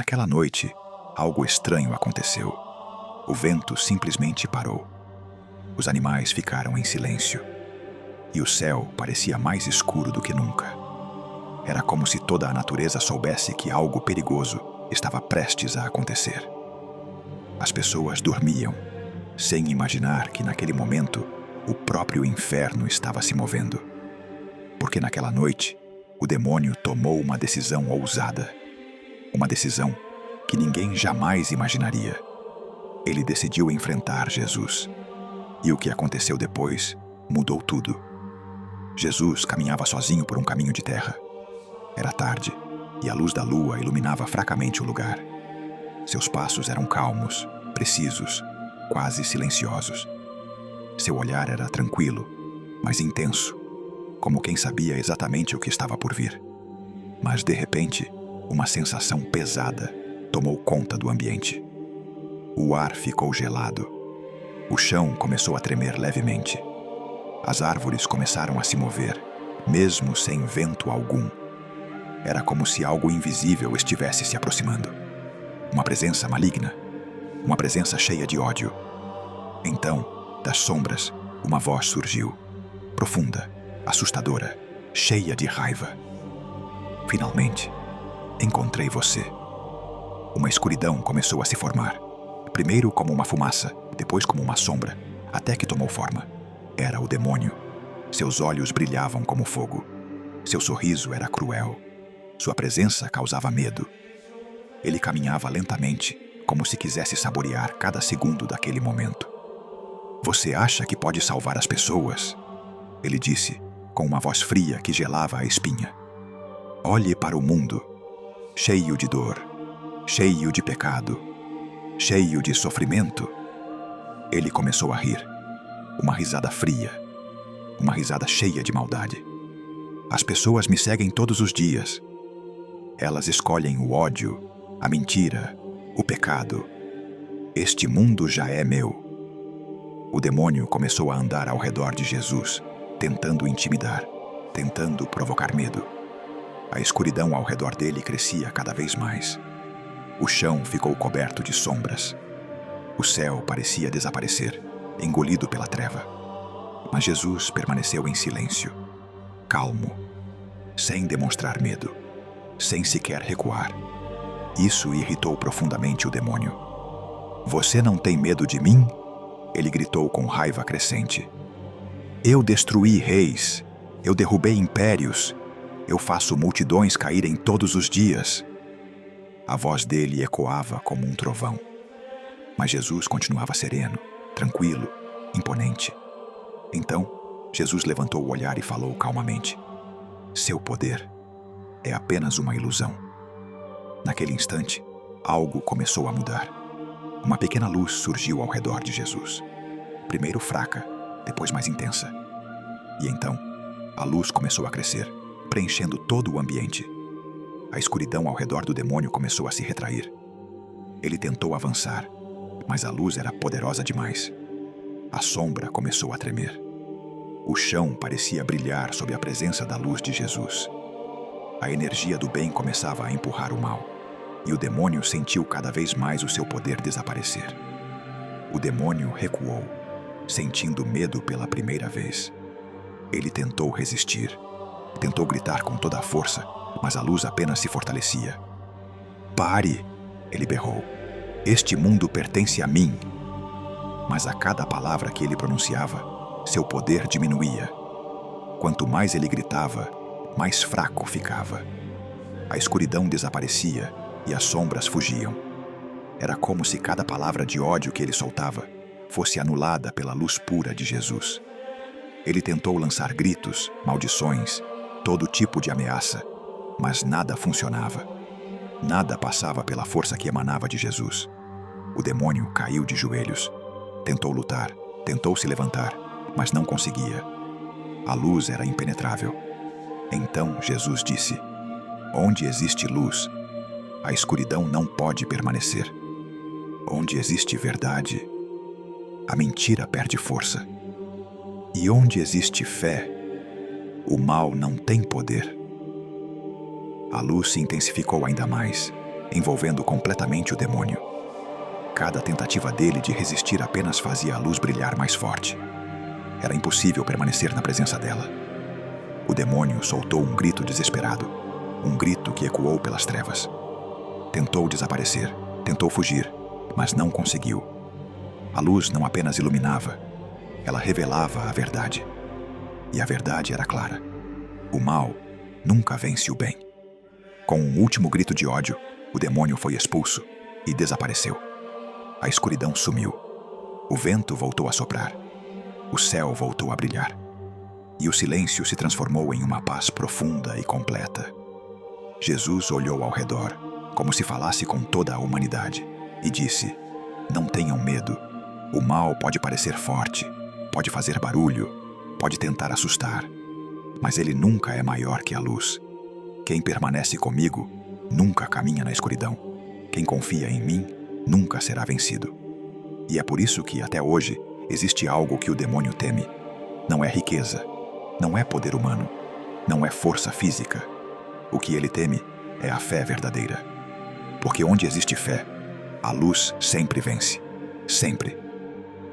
Naquela noite, algo estranho aconteceu. O vento simplesmente parou. Os animais ficaram em silêncio. E o céu parecia mais escuro do que nunca. Era como se toda a natureza soubesse que algo perigoso estava prestes a acontecer. As pessoas dormiam, sem imaginar que naquele momento o próprio inferno estava se movendo. Porque naquela noite, o demônio tomou uma decisão ousada. Uma decisão que ninguém jamais imaginaria. Ele decidiu enfrentar Jesus. E o que aconteceu depois mudou tudo. Jesus caminhava sozinho por um caminho de terra. Era tarde, e a luz da lua iluminava fracamente o lugar. Seus passos eram calmos, precisos, quase silenciosos. Seu olhar era tranquilo, mas intenso, como quem sabia exatamente o que estava por vir. Mas, de repente, uma sensação pesada tomou conta do ambiente. O ar ficou gelado. O chão começou a tremer levemente. As árvores começaram a se mover, mesmo sem vento algum. Era como se algo invisível estivesse se aproximando. Uma presença maligna. Uma presença cheia de ódio. Então, das sombras, uma voz surgiu. Profunda, assustadora, cheia de raiva. Finalmente, encontrei você. Uma escuridão começou a se formar. Primeiro como uma fumaça, depois como uma sombra, até que tomou forma. Era o demônio. Seus olhos brilhavam como fogo. Seu sorriso era cruel. Sua presença causava medo. Ele caminhava lentamente, como se quisesse saborear cada segundo daquele momento. Você acha que pode salvar as pessoas? Ele disse, com uma voz fria que gelava a espinha. Olhe para o mundo, cheio de dor, cheio de pecado, cheio de sofrimento. Ele começou a rir. Uma risada fria. Uma risada cheia de maldade. As pessoas me seguem todos os dias. Elas escolhem o ódio, a mentira, o pecado. Este mundo já é meu. O demônio começou a andar ao redor de Jesus, tentando intimidar, tentando provocar medo. A escuridão ao redor dele crescia cada vez mais. O chão ficou coberto de sombras. O céu parecia desaparecer, engolido pela treva. Mas Jesus permaneceu em silêncio, calmo, sem demonstrar medo, sem sequer recuar. Isso irritou profundamente o demônio. Você não tem medo de mim? Ele gritou com raiva crescente. Eu destruí reis, eu derrubei impérios, eu faço multidões caírem todos os dias. A voz dele ecoava como um trovão. Mas Jesus continuava sereno, tranquilo, imponente. Então, Jesus levantou o olhar e falou calmamente. Seu poder é apenas uma ilusão. Naquele instante, algo começou a mudar. Uma pequena luz surgiu ao redor de Jesus. Primeiro fraca, depois mais intensa. E então, a luz começou a crescer, preenchendo todo o ambiente. A escuridão ao redor do demônio começou a se retrair. Ele tentou avançar, mas a luz era poderosa demais. A sombra começou a tremer. O chão parecia brilhar sob a presença da luz de Jesus. A energia do bem começava a empurrar o mal, e o demônio sentiu cada vez mais o seu poder desaparecer. O demônio recuou, sentindo medo pela primeira vez. Ele tentou resistir, tentou gritar com toda a força, mas a luz apenas se fortalecia. Pare! Ele berrou. Este mundo pertence a mim. Mas a cada palavra que ele pronunciava, seu poder diminuía. Quanto mais ele gritava, mais fraco ficava. A escuridão desaparecia e as sombras fugiam. Era como se cada palavra de ódio que ele soltava fosse anulada pela luz pura de Jesus. Ele tentou lançar gritos, maldições, todo tipo de ameaça, mas nada funcionava. Nada passava pela força que emanava de Jesus. O demônio caiu de joelhos. Tentou lutar, tentou se levantar, mas não conseguia. A luz era impenetrável. Então Jesus disse: onde existe luz, a escuridão não pode permanecer. Onde existe verdade, a mentira perde força. E onde existe fé, o mal não tem poder. A luz se intensificou ainda mais, envolvendo completamente o demônio. Cada tentativa dele de resistir apenas fazia a luz brilhar mais forte. Era impossível permanecer na presença dela. O demônio soltou um grito desesperado, um grito que ecoou pelas trevas. Tentou desaparecer, tentou fugir, mas não conseguiu. A luz não apenas iluminava, ela revelava a verdade. E a verdade era clara. O mal nunca vence o bem. Com um último grito de ódio, o demônio foi expulso e desapareceu. A escuridão sumiu. O vento voltou a soprar. O céu voltou a brilhar. E o silêncio se transformou em uma paz profunda e completa. Jesus olhou ao redor, como se falasse com toda a humanidade, e disse: "Não tenham medo. O mal pode parecer forte, pode fazer barulho, pode tentar assustar, mas ele nunca é maior que a luz. Quem permanece comigo nunca caminha na escuridão. Quem confia em mim nunca será vencido." E é por isso que, até hoje, existe algo que o demônio teme. Não é riqueza, não é poder humano, não é força física. O que ele teme é a fé verdadeira. Porque onde existe fé, a luz sempre vence. Sempre.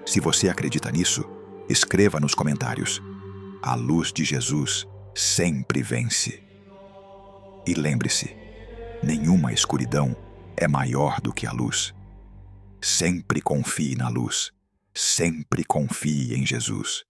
Se você acredita nisso, escreva nos comentários: "A luz de Jesus sempre vence." E lembre-se, nenhuma escuridão é maior do que a luz. Sempre confie na luz. Sempre confie em Jesus.